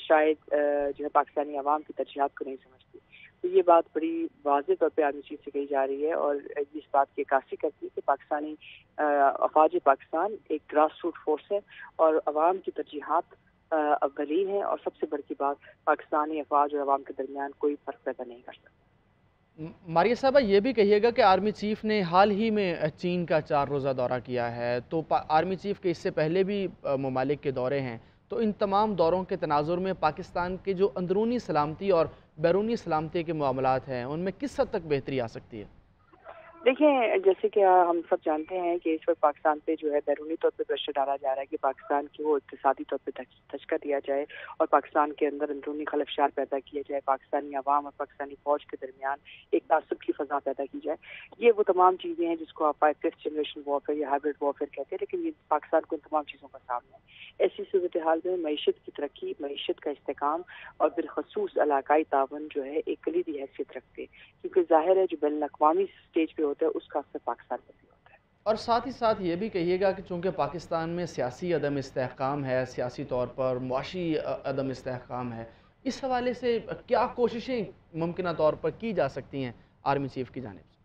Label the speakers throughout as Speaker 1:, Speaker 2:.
Speaker 1: شاید جو ہے پاکستانی عوام کی ترجیحات کو نہیں سمجھتی. تو یہ بات بڑی واضح طور پہ آرمی چیف سے کہی جا رہی ہے اور اس بات کی عکاسی کرتی ہے کہ پاکستانی افواج پاکستان ایک گراس روٹ فورس ہے اور عوام کی ترجیحات اولین ہے، اور سب سے بڑی بات پاکستانی افواج اور عوام کے درمیان کوئی فرق پیدا نہیں کر سکتا.
Speaker 2: ماریہ صاحبہ یہ بھی کہیے گا کہ آرمی چیف نے حال ہی میں چین کا 4 روزہ دورہ کیا ہے، تو آرمی چیف کے اس سے پہلے بھی ممالک کے دورے ہیں، تو ان تمام دوروں کے تناظر میں پاکستان کے جو اندرونی سلامتی اور بیرونی سلامتی کے معاملات ہیں ان میں کس حد تک بہتری آ سکتی ہے؟
Speaker 1: دیکھیں، جیسے کہ ہم سب جانتے ہیں کہ اس وقت پاکستان پہ جو ہے بیرونی طور پہ پریشر ڈالا جا رہا ہے کہ پاکستان کی وہ اقتصادی طور پہ دھچکا دیا جائے اور پاکستان کے اندر اندرونی خلفشار پیدا کیا جائے، پاکستانی عوام اور پاکستانی فوج کے درمیان ایک تعصب کی فضا پیدا کی جائے. یہ وہ تمام چیزیں ہیں جس کو آپ 5th جنریشن وارفیئر یا ہائبرڈ وارفیئر کہتے ہیں، لیکن یہ پاکستان کو ان تمام چیزوں کا سامنا ہے. ایسی صورتحال میں معیشت کی ترقی، معیشت کا استحکام اور بالخصوص علاقائی تعاون جو ہے ایک کلیدی حیثیت رکھتے ہیں، کیونکہ ظاہر ہے جو بین الاقوامی سٹیج پہ ہوتا ہے اس کا اثر پاکستان پر بھی ہوتا ہے.
Speaker 2: اور ساتھ ہی ساتھ یہ بھی کہیے گا کہ چونکہ پاکستان میں سیاسی عدم استحکام ہے، سیاسی طور پر معاشی عدم استحکام ہے، اس حوالے سے کیا کوششیں ممکنہ طور پر کی جا سکتی ہیں آرمی چیف کی جانب سے؟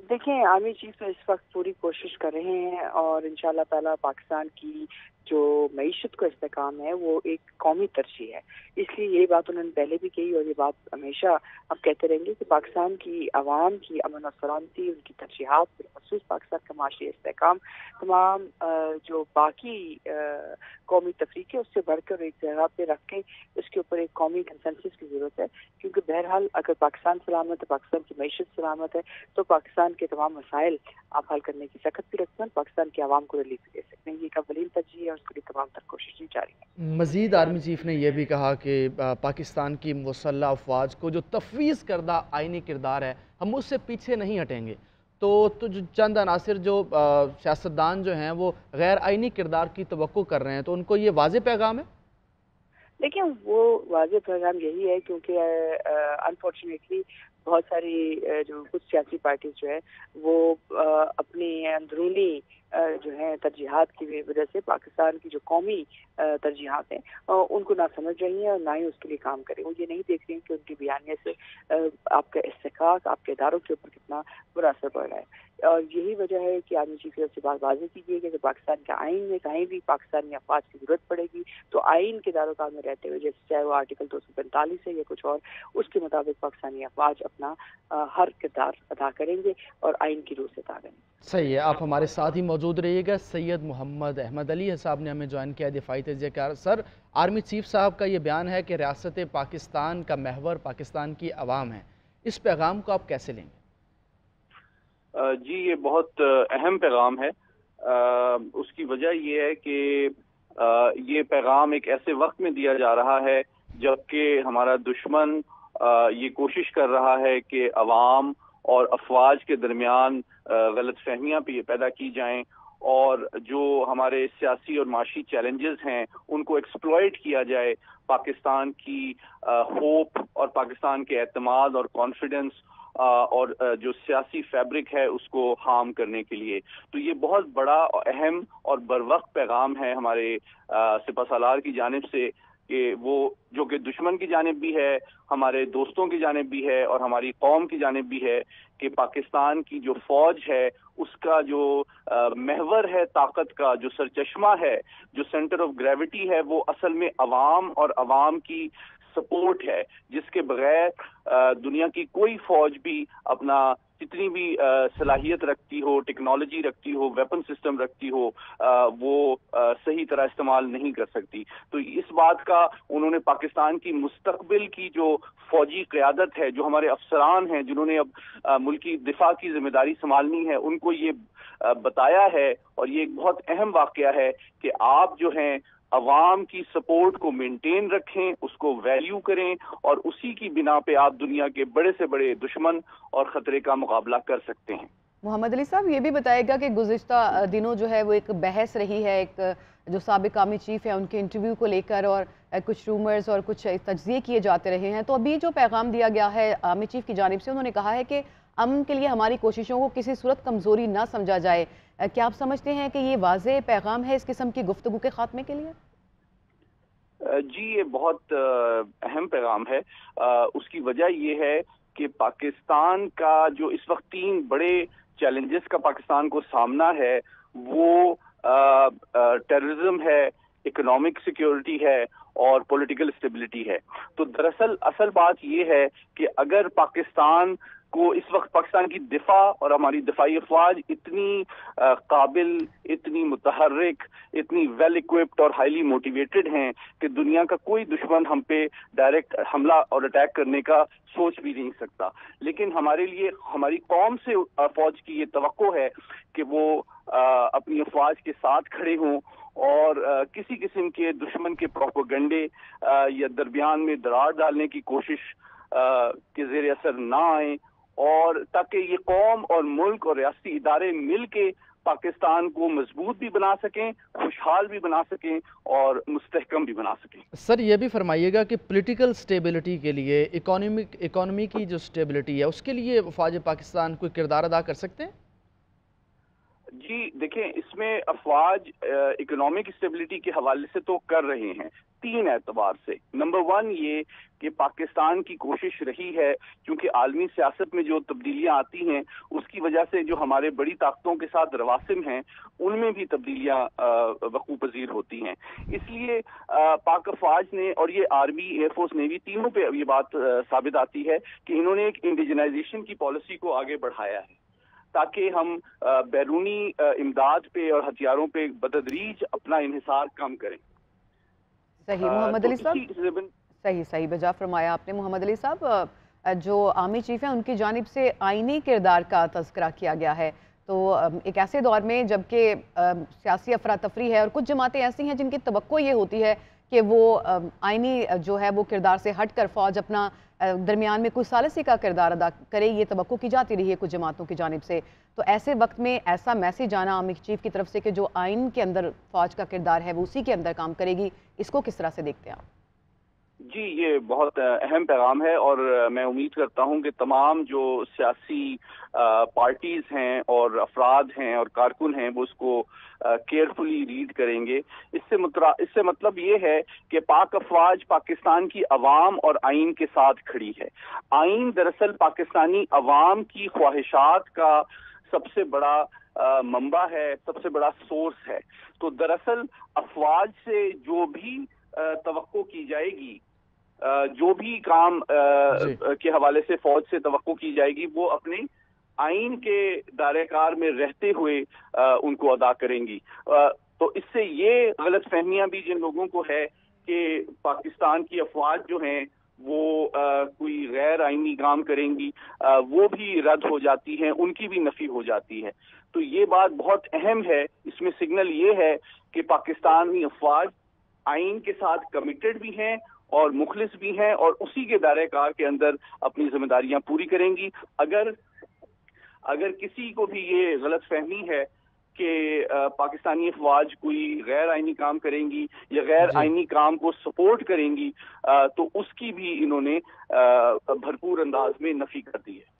Speaker 1: دیکھیں، آرمی چیف تو اس وقت پوری کوشش کر رہے ہیں اور انشاءاللہ تعالی پاکستان کی جو معیشت کو استحکام ہے وہ ایک قومی ترجیح ہے. اس لیے یہ بات انہوں نے پہلے بھی کہی اور یہ بات ہمیشہ ہم کہتے رہیں گے کہ پاکستان کی عوام کی امن و سلامتی، ان کی ترجیحات، بالخصوص پاکستان کا معاشی استحکام، تمام جو باقی قومی تفریق ہے اس سے بڑھ کر ایک جگہ پہ رکھ کے اس کے اوپر ایک قومی کنسنسس کی ضرورت ہے. کیونکہ بہرحال اگر پاکستان سلامت ہے، پاکستان کی معیشت سلامت ہے، تو پاکستان کے تمام مسائل آپ حل کرنے کی سخت بھی رکھتے ہیں، پاکستان کے عوام کو ریلیف دے سکتے ہیں. یہ ایک اولین ترجیح ہے اور اس کے لیے تمام تر کوششیں جاری ہیں.
Speaker 2: مزید آرمی چیف نے یہ بھی کہا کہ پاکستان کی مسلح افواج کو جو تفویض کردہ آئینی کردار ہے ہم اس سے پیچھے نہیں ہٹیں گے. تو جو چند عناصر جو سیاستدان جو ہیں وہ غیر آئینی کردار کی توقع کر رہے ہیں، تو ان کو یہ واضح پیغام ہے؟
Speaker 1: دیکھیں، وہ واضح پیغام یہی ہے کیونکہ انفارچونیٹلی بہت ساری جو کچھ سیاسی پارٹیز جو ہے وہ اپنی اندرونی جو ہیں ترجیحات کی وجہ سے پاکستان کی جو قومی ترجیحات ہیں ان کو نہ سمجھ رہی ہیں اور نہ ہی اس کے لیے کام کریں. وہ یہ نہیں دیکھ رہی ہیں کہ ان کی بیانیے سے آپ کا استحقاق، آپ کے اداروں کے اوپر کتنا برا اثر پڑ رہا ہے. اور یہی وجہ ہے کہ آرمی چیف کی طرف سے بات واضح کی گئی ہے کہ پاکستان کے آئین میں کہیں بھی پاکستانی افواج کی ضرورت پڑے گی تو آئین کے داروکار میں رہتے ہوئے، جیسے چاہے وہ آرٹیکل 245 ہے یا کچھ اور، اس کے مطابق پاکستانی افواج اپنا ہر کردار ادا کریں گے اور آئین کی روح سے ادا کریں گے.
Speaker 2: صحیح ہے، آپ ہمارے ساتھ ہی موجود رہیے گا. سید محمد احمد علی صاحب نے ہمیں جوائن کیا دفاعی تجزیہ کار. سر، آرمی چیف صاحب کا یہ بیان ہے کہ ریاست پاکستان کا محور پاکستان کی عوام ہے، اس پیغام کو آپ کیسے لیں گے؟
Speaker 3: جی، یہ بہت اہم پیغام ہے. اس کی وجہ یہ ہے کہ یہ پیغام ایک ایسے وقت میں دیا جا رہا ہے جبکہ ہمارا دشمن یہ کوشش کر رہا ہے کہ عوام اور افواج کے درمیان غلط فہمیاں پیدا کی جائیں اور جو ہمارے سیاسی اور معاشی چیلنجز ہیں ان کو ایکسپلوئٹ کیا جائے پاکستان کی ہوپ اور پاکستان کے اعتماد اور کانفیڈنس اور جو سیاسی فیبرک ہے اس کو ہارم کرنے کے لیے. تو یہ بہت بڑا اہم اور بروقت پیغام ہے ہمارے سپہ سالار کی جانب سے کہ وہ جو کہ دشمن کی جانب بھی ہے، ہمارے دوستوں کی جانب بھی ہے اور ہماری قوم کی جانب بھی ہے کہ پاکستان کی جو فوج ہے اس کا جو محور ہے طاقت کا، جو سرچشمہ ہے، جو سینٹر آف گریوٹی ہے، وہ اصل میں عوام اور عوام کی سپورٹ ہے، جس کے بغیر دنیا کی کوئی فوج بھی اپنا جتنی بھی صلاحیت رکھتی ہو، ٹیکنالوجی رکھتی ہو، ویپن سسٹم رکھتی ہو، وہ صحیح طرح استعمال نہیں کر سکتی. تو اس بات کا انہوں نے پاکستان کی مستقبل کی جو فوجی قیادت ہے، جو ہمارے افسران ہیں جنہوں نے اب ملکی دفاع کی ذمہ داری سنبھالنی ہے، ان کو یہ بتایا ہے اور یہ ایک بہت اہم واقعہ ہے کہ آپ جو ہیں عوام کی سپورٹ کو مینٹین رکھیں، اس کو ویلیو کریں اور اسی کی بنا پہ آپ دنیا کے بڑے سے بڑے دشمن اور خطرے کا مقابلہ کر سکتے ہیں.
Speaker 4: محمد علی صاحب یہ بھی بتائے گا کہ گزشتہ دنوں جو ہے وہ ایک بحث رہی ہے ایک جو سابق آرمی چیف ہے ان کے انٹرویو کو لے کر اور کچھ رومرز اور کچھ تجزیے کیے جاتے رہے ہیں. تو ابھی جو پیغام دیا گیا ہے آرمی چیف کی جانب سے، انہوں نے کہا ہے کہ امن کے لیے ہماری کوششوں کو کسی صورت کمزوری نہ سمجھا جائے. کیا آپ سمجھتے ہیں کہ یہ واضح پیغام ہے اس قسم کی گفتگو کے خاتمے کے لیے؟
Speaker 3: جی یہ بہت اہم پیغام ہے. اس کی وجہ یہ ہے کہ پاکستان کا جو اس وقت 3 بڑے چیلنجز کا پاکستان کو سامنا ہے وہ ٹیررزم ہے, اکنامک سیکیورٹی ہے اور پولیٹیکل اسٹیبلٹی ہے. تو دراصل اصل بات یہ ہے کہ اگر پاکستان کو اس وقت پاکستان کی دفاع اور ہماری دفاعی افواج اتنی قابل, اتنی متحرک, اتنی ویل اکوپڈ اور ہائیلی موٹیویٹڈ ہیں کہ دنیا کا کوئی دشمن ہم پہ ڈائریکٹ حملہ اور اٹیک کرنے کا سوچ بھی نہیں سکتا. لیکن ہمارے لیے, ہماری قوم سے فوج کی یہ توقع ہے کہ وہ اپنی افواج کے ساتھ کھڑے ہوں اور کسی قسم کے دشمن کے پروپیگنڈے یا درمیان میں دراڑ ڈالنے کی کوشش کے زیر اثر نہ آئیں, اور تاکہ یہ قوم اور ملک اور ریاستی ادارے مل کے پاکستان کو مضبوط بھی بنا سکیں, خوشحال بھی بنا سکیں اور مستحکم بھی بنا سکیں.
Speaker 2: سر یہ بھی فرمائیے گا کہ پولیٹیکل سٹیبلٹی کے لیے, اکانومی کی جو سٹیبلٹی ہے اس کے لیے افواج پاکستان کوئی کردار ادا کر سکتے ہیں؟
Speaker 3: جی دیکھیں, اس میں افواج اکنامک اسٹیبلٹی کے حوالے سے تو کر رہے ہیں 3 اعتبار سے. نمبر 1 یہ کہ پاکستان کی کوشش رہی ہے, کیونکہ عالمی سیاست میں جو تبدیلیاں آتی ہیں اس کی وجہ سے جو ہمارے بڑی طاقتوں کے ساتھ رواسم ہیں ان میں بھی تبدیلیاں وقوع پذیر ہوتی ہیں. اس لیے پاک افواج نے, اور یہ آرمی, ایئر فورس, نیوی, تینوں پہ یہ بات ثابت آتی ہے کہ انہوں نے ایک انڈیجنائزیشن کی پالیسی کو آگے بڑھایا ہے تاکہ ہم بیرونی امداد پہ اور ہتھیاروں پہ بتدریج اپنا انحصار کم کریں.
Speaker 4: صحیح محمد علی صاحب, صحیح بجا فرمایا آپ نے. محمد علی صاحب, جو آرمی چیف ہیں ان کی جانب سے آئینی کردار کا تذکرہ کیا گیا ہے, تو ایک ایسے دور میں جبکہ سیاسی افراتفری ہے اور کچھ جماعتیں ایسی ہیں جن کی توقع یہ ہوتی ہے کہ وہ آئینی جو ہے وہ کردار سے ہٹ کر فوج اپنا درمیان میں کوئی ثالثی کا کردار ادا کرے, یہ توقع کی جاتی رہی ہے کچھ جماعتوں کی جانب سے, تو ایسے وقت میں ایسا میسیج آنا آرمی چیف کی طرف سے کہ جو آئین کے اندر فوج کا کردار ہے وہ اسی کے اندر کام کرے گی, اس کو کس طرح سے دیکھتے ہیں آپ؟
Speaker 3: جی یہ بہت اہم پیغام ہے, اور میں امید کرتا ہوں کہ تمام جو سیاسی پارٹیز ہیں اور افراد ہیں اور کارکن ہیں وہ اس کو کیئرفلی ریڈ کریں گے. اس سے مطلب یہ ہے کہ پاک افواج پاکستان کی عوام اور آئین کے ساتھ کھڑی ہے. آئین دراصل پاکستانی عوام کی خواہشات کا سب سے بڑا منبع ہے, سب سے بڑا سورس ہے. تو دراصل افواج سے جو بھی توقع کی جائے گی, جو بھی کام کے حوالے سے فوج سے توقع کی جائے گی, وہ اپنے آئین کے دائرہ کار میں رہتے ہوئے ان کو ادا کریں گی. تو اس سے یہ غلط فہمیاں بھی جن لوگوں کو ہے کہ پاکستان کی افواج جو ہیں وہ کوئی غیر آئینی کام کریں گی, وہ بھی رد ہو جاتی ہیں, ان کی بھی نفی ہو جاتی ہے. تو یہ بات بہت اہم ہے. اس میں سگنل یہ ہے کہ پاکستانی افواج آئین کے ساتھ کمیٹڈ بھی ہیں اور مخلص بھی ہیں, اور اسی کے دائرہ کار کے اندر اپنی ذمہ داریاں پوری کریں گی. اگر کسی کو بھی یہ غلط فہمی ہے کہ پاکستانی افواج کوئی غیر آئینی کام کریں گی یا غیر آئینی کام کو سپورٹ کریں گی, تو اس کی بھی انہوں نے بھرپور انداز میں نفی کر دی ہے.